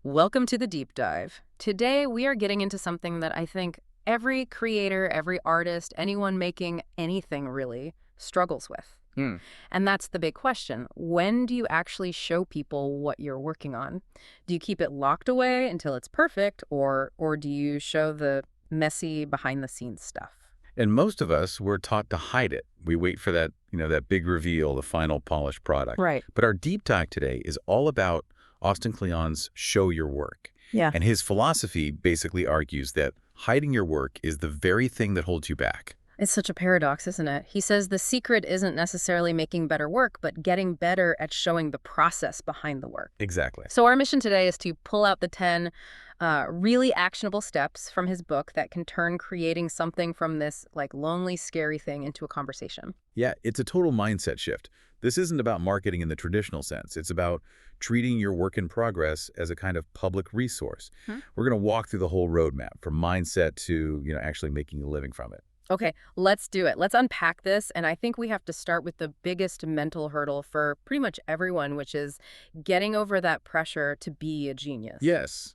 Welcome to the deep dive. Today, we are getting into something that I think every creator, every artist, anyone making anything really struggles with. Hmm. And that's the big question. When do you actually show people what you're working on? Do you keep it locked away until it's perfect, or do you show the messy behind the scenes stuff? And most of us were taught to hide it. We wait for that big reveal, the final polished product. Right. But our deep dive today is all about Austin Kleon's show your work. Yeah. And his philosophy basically argues that hiding your work is the very thing that holds you back. It's such a paradox, isn't it? He says the secret isn't necessarily making better work, but getting better at showing the process behind the work. Exactly. So our mission today is to pull out the 10 really actionable steps from his book that can turn creating something from this lonely, scary thing into a conversation. Yeah, it's a total mindset shift. This isn't about marketing in the traditional sense. It's about treating your work in progress as a kind of public resource. We're going to walk through the whole roadmap from mindset to, actually making a living from it. Okay, let's do it. Let's unpack this. And I think we have to start with the biggest mental hurdle for pretty much everyone, which is getting over that pressure to be a genius. Yes,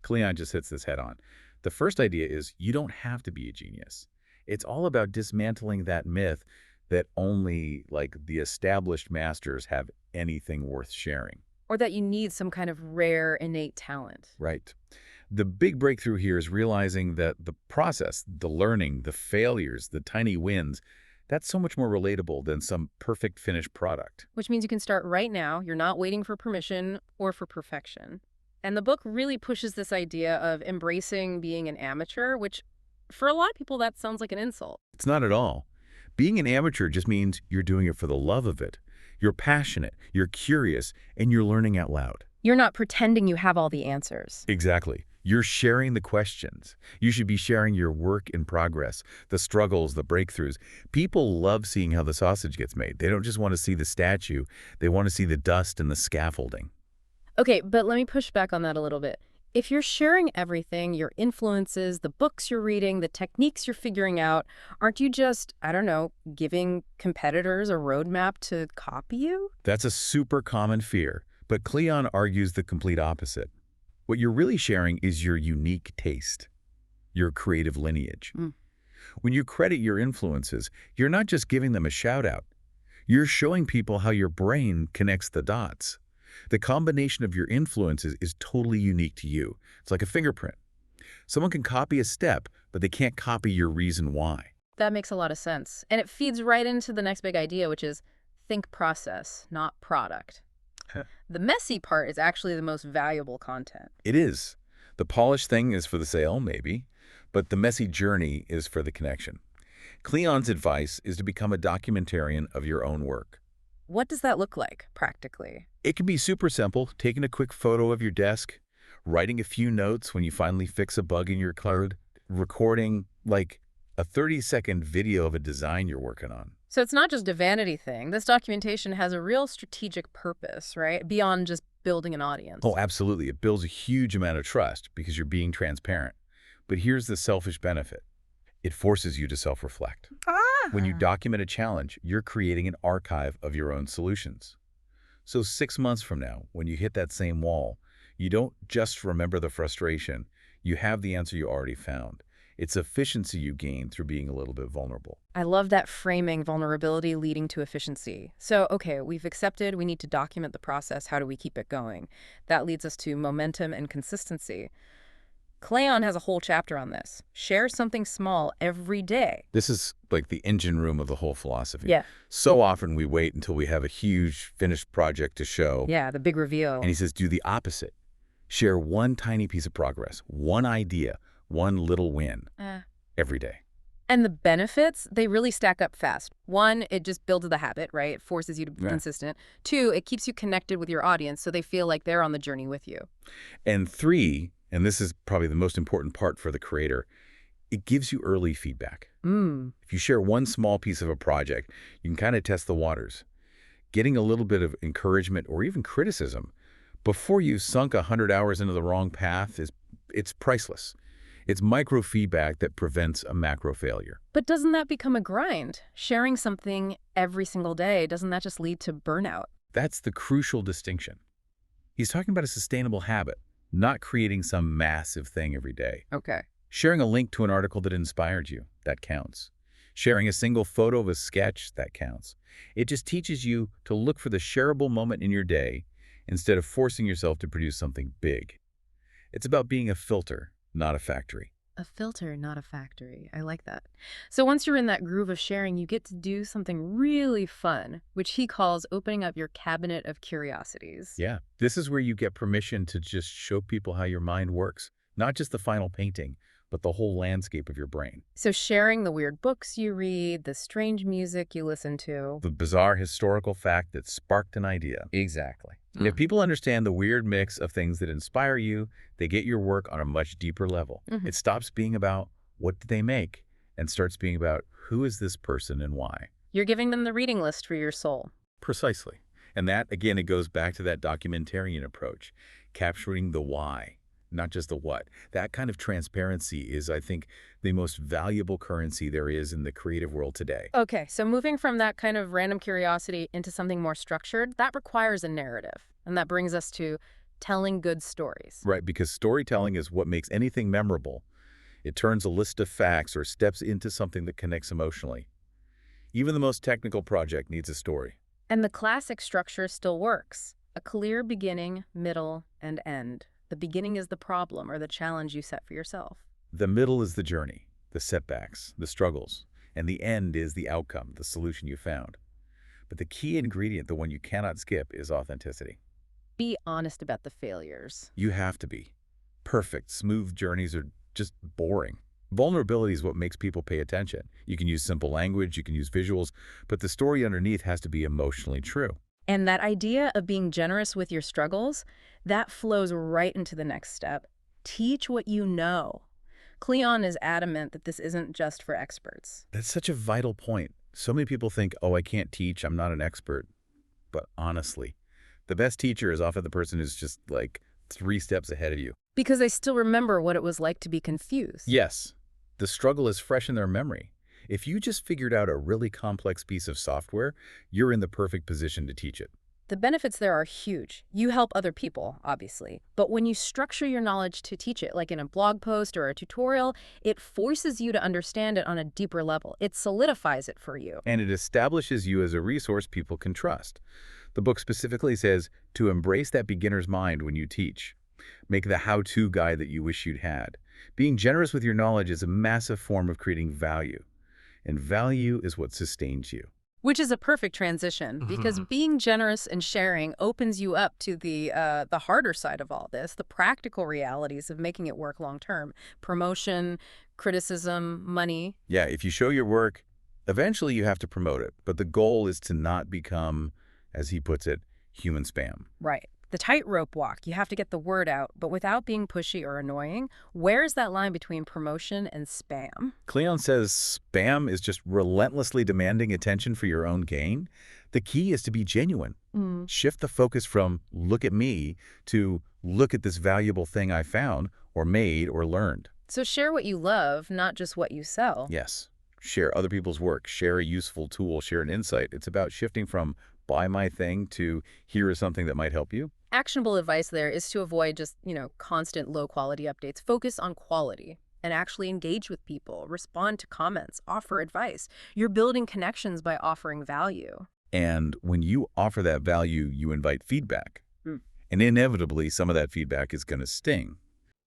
Kleon just hits this head on. The first idea is you don't have to be a genius. It's all about dismantling that myth that only the established masters have anything worth sharing. Or that you need some kind of rare, innate talent. Right. The big breakthrough here is realizing that the process, the learning, the failures, the tiny wins, that's so much more relatable than some perfect finished product. Which means you can start right now. You're not waiting for permission or for perfection. And the book really pushes this idea of embracing being an amateur, which for a lot of people, that sounds like an insult. It's not at all. Being an amateur just means you're doing it for the love of it. You're passionate, you're curious, and you're learning out loud. You're not pretending you have all the answers. Exactly. You're sharing the questions. You should be sharing your work in progress, the struggles, the breakthroughs. People love seeing how the sausage gets made. They don't just want to see the statue. They want to see the dust and the scaffolding. Okay, but let me push back on that a little bit. If you're sharing everything, your influences, the books you're reading, the techniques you're figuring out, aren't you just, I don't know, giving competitors a roadmap to copy you? That's a super common fear, but Kleon argues the complete opposite. What you're really sharing is your unique taste, your creative lineage. When you credit your influences, you're not just giving them a shout-out. You're showing people how your brain connects the dots. The combination of your influences is totally unique to you. It's like a fingerprint. Someone can copy a step, but they can't copy your reason why. That makes a lot of sense. And it feeds right into the next big idea, which is think process, not product. The messy part is actually the most valuable content. It is. The polished thing is for the sale, maybe, but the messy journey is for the connection. Kleon's advice is to become a documentarian of your own work. What does that look like, practically? It can be super simple, taking a quick photo of your desk, writing a few notes when you finally fix a bug in your code, recording a 30-second video of a design you're working on. So it's not just a vanity thing. This documentation has a real strategic purpose, right? Beyond just building an audience. Oh, absolutely. It builds a huge amount of trust because you're being transparent. But here's the selfish benefit. It forces you to self-reflect. When you document a challenge, you're creating an archive of your own solutions. So 6 months from now, when you hit that same wall, you don't just remember the frustration. You have the answer you already found. It's efficiency you gain through being a little bit vulnerable. I love that framing, vulnerability leading to efficiency. So, okay, we've accepted we need to document the process. How do we keep it going? That leads us to momentum and consistency. Kleon has a whole chapter on this. Share something small every day. This is like the engine room of the whole philosophy. Yeah. So often we wait until we have a huge finished project to show. Yeah, the big reveal. And he says, do the opposite. Share one tiny piece of progress, one idea, one little win every day. And the benefits, they really stack up fast. One, it just builds the habit, right? It forces you to be consistent. 2, it keeps you connected with your audience so they feel like they're on the journey with you. And 3, and this is probably the most important part for the creator, it gives you early feedback. If you share one small piece of a project, you can kind of test the waters. Getting a little bit of encouragement or even criticism before you've sunk 100 hours into the wrong path it's priceless. It's micro-feedback that prevents a macro failure. But doesn't that become a grind? Sharing something every single day, doesn't that just lead to burnout? That's the crucial distinction. He's talking about a sustainable habit, not creating some massive thing every day. Okay. Sharing a link to an article that inspired you, that counts. Sharing a single photo of a sketch, that counts. It just teaches you to look for the shareable moment in your day instead of forcing yourself to produce something big. It's about being a filter, not a factory. A filter, not a factory. I like that. So once you're in that groove of sharing, you get to do something really fun, which he calls opening up your cabinet of curiosities. Yeah, this is where you get permission to just show people how your mind works, not just the final painting, but the whole landscape of your brain. So sharing the weird books you read, the strange music you listen to. The bizarre historical fact that sparked an idea. Exactly. If people understand the weird mix of things that inspire you, they get your work on a much deeper level. Mhm. It stops being about what did they make and starts being about who is this person and why. You're giving them the reading list for your soul. Precisely. And that, again, it goes back to that documentarian approach, capturing the why, not just the what. That kind of transparency is, I think, the most valuable currency there is in the creative world today. Okay, so moving from that kind of random curiosity into something more structured, that requires a narrative. And that brings us to telling good stories. Right, because storytelling is what makes anything memorable. It turns a list of facts or steps into something that connects emotionally. Even the most technical project needs a story. And the classic structure still works. A clear beginning, middle, and end. The beginning is the problem or the challenge you set for yourself. The middle is the journey, the setbacks, the struggles, and the end is the outcome, the solution you found. But the key ingredient, the one you cannot skip, is authenticity. Be honest about the failures. You have to be. Perfect, smooth journeys are just boring. Vulnerability is what makes people pay attention. You can use simple language, you can use visuals, but the story underneath has to be emotionally true. And that idea of being generous with your struggles, that flows right into the next step. Teach what you know. Kleon is adamant that this isn't just for experts. That's such a vital point. So many people think, oh, I can't teach, I'm not an expert. But honestly, the best teacher is often the person who's just like 3 steps ahead of you. Because they still remember what it was like to be confused. Yes, the struggle is fresh in their memory. If you just figured out a really complex piece of software, you're in the perfect position to teach it. The benefits there are huge. You help other people, obviously. But when you structure your knowledge to teach it, like in a blog post or a tutorial, it forces you to understand it on a deeper level. It solidifies it for you. And it establishes you as a resource people can trust. The book specifically says to embrace that beginner's mind when you teach. Make the how-to guide that you wish you'd had. Being generous with your knowledge is a massive form of creating value. And value is what sustains you. Which is a perfect transition, because being generous and sharing opens you up to the harder side of all this, the practical realities of making it work long term. Promotion, criticism, money. Yeah, if you show your work, eventually you have to promote it. But the goal is to not become, as he puts it, human spam. Right. The tightrope walk. You have to get the word out, but without being pushy or annoying. Where's that line between promotion and spam? Kleon says spam is just relentlessly demanding attention for your own gain. The key is to be genuine. Shift the focus from look at me to look at this valuable thing I found or made or learned. So share what you love, not just what you sell. Yes. Share other people's work. Share a useful tool. Share an insight. It's about shifting from buy my thing to here is something that might help you. Actionable advice there is to avoid just, constant low-quality updates. Focus on quality and actually engage with people, respond to comments, offer advice. You're building connections by offering value. And when you offer that value, you invite feedback. And inevitably, some of that feedback is going to sting.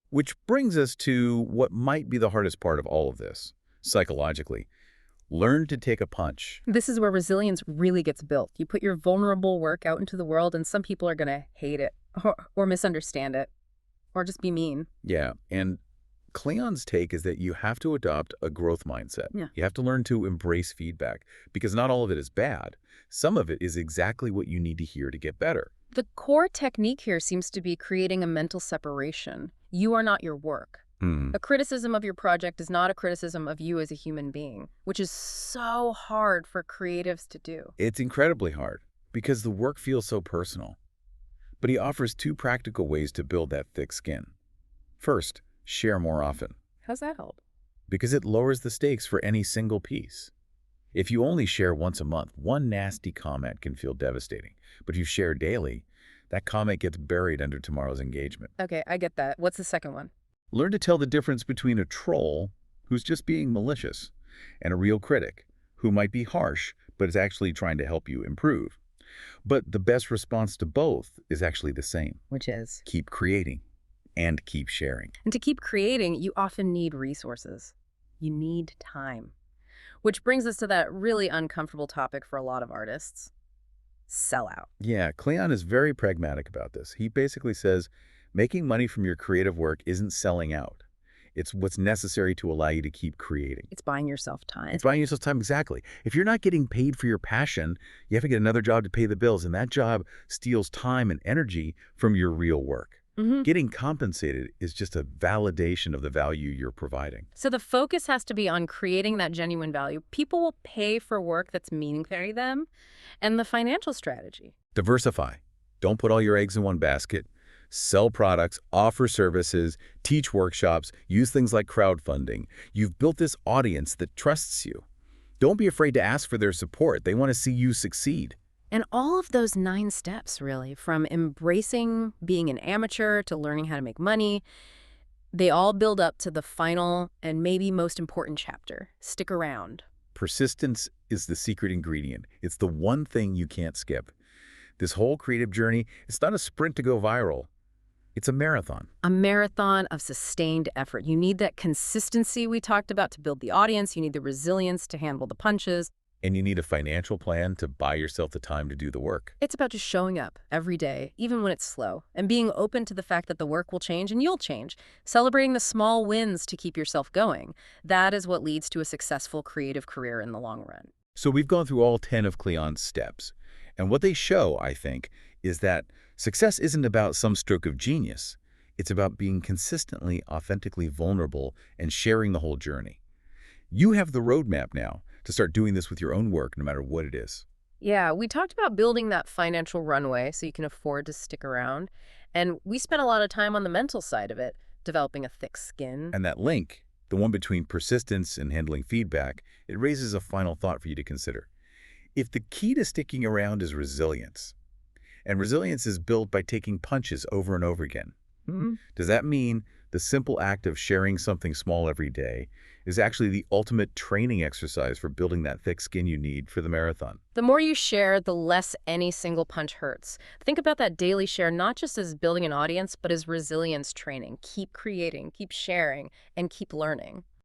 Which brings us to what might be the hardest part of all of this, psychologically. Learn to take a punch. This is where resilience really gets built. You put your vulnerable work out into the world, and some people are going to hate it or misunderstand it or just be mean. Yeah, and Kleon's take is that you have to adopt a growth mindset. Yeah. You have to learn to embrace feedback because not all of it is bad. Some of it is exactly what you need to hear to get better. The core technique here seems to be creating a mental separation. You are not your work. A criticism of your project is not a criticism of you as a human being, which is so hard for creatives to do. It's incredibly hard because the work feels so personal. But he offers 2 practical ways to build that thick skin. First, share more often. How's that help? Because it lowers the stakes for any single piece. If you only share once a month, one nasty comment can feel devastating. But if you share daily, That comment gets buried under tomorrow's engagement. Okay, I get that. What's the second one? Learn to tell the difference between a troll, who's just being malicious, and a real critic, who might be harsh, but is actually trying to help you improve. But the best response to both is actually the same. Which is? Keep creating and keep sharing. And to keep creating, you often need resources. You need time. Which brings us to that really uncomfortable topic for a lot of artists: sellout. Yeah, Kleon is very pragmatic about this. He basically says, making money from your creative work isn't selling out. It's what's necessary to allow you to keep creating. It's buying yourself time. It's buying yourself time, exactly. If you're not getting paid for your passion, you have to get another job to pay the bills, and that job steals time and energy from your real work. Getting compensated is just a validation of the value you're providing. So the focus has to be on creating that genuine value. People will pay for work that's meaningful to them, and the financial strategy. Diversify. Don't put all your eggs in one basket. Sell products, offer services, teach workshops, use things like crowdfunding. You've built this audience that trusts you. Don't be afraid to ask for their support. They want to see you succeed. And all of those 9 steps, really, from embracing being an amateur to learning how to make money, they all build up to the final and maybe most important chapter: stick around. Persistence is the secret ingredient. It's the one thing you can't skip. This whole creative journey, it's not a sprint to go viral. It's a marathon. A marathon of sustained effort. You need that consistency we talked about to build the audience. You need the resilience to handle the punches. And you need a financial plan to buy yourself the time to do the work. It's about just showing up every day, even when it's slow, and being open to the fact that the work will change and you'll change. Celebrating the small wins to keep yourself going. That is what leads to a successful creative career in the long run. So we've gone through all 10 of Kleon's steps. And what they show, I think, is that success isn't about some stroke of genius. It's about being consistently, authentically vulnerable and sharing the whole journey. You have the roadmap now to start doing this with your own work, no matter what it is. Yeah, we talked about building that financial runway so you can afford to stick around. And we spent a lot of time on the mental side of it, developing a thick skin. And that link, the one between persistence and handling feedback, it raises a final thought for you to consider. If the key to sticking around is resilience, and resilience is built by taking punches over and over again, does that mean the simple act of sharing something small every day is actually the ultimate training exercise for building that thick skin you need for the marathon? The more you share, the less any single punch hurts. Think about that daily share not just as building an audience, but as resilience training. Keep creating, keep sharing, and keep learning.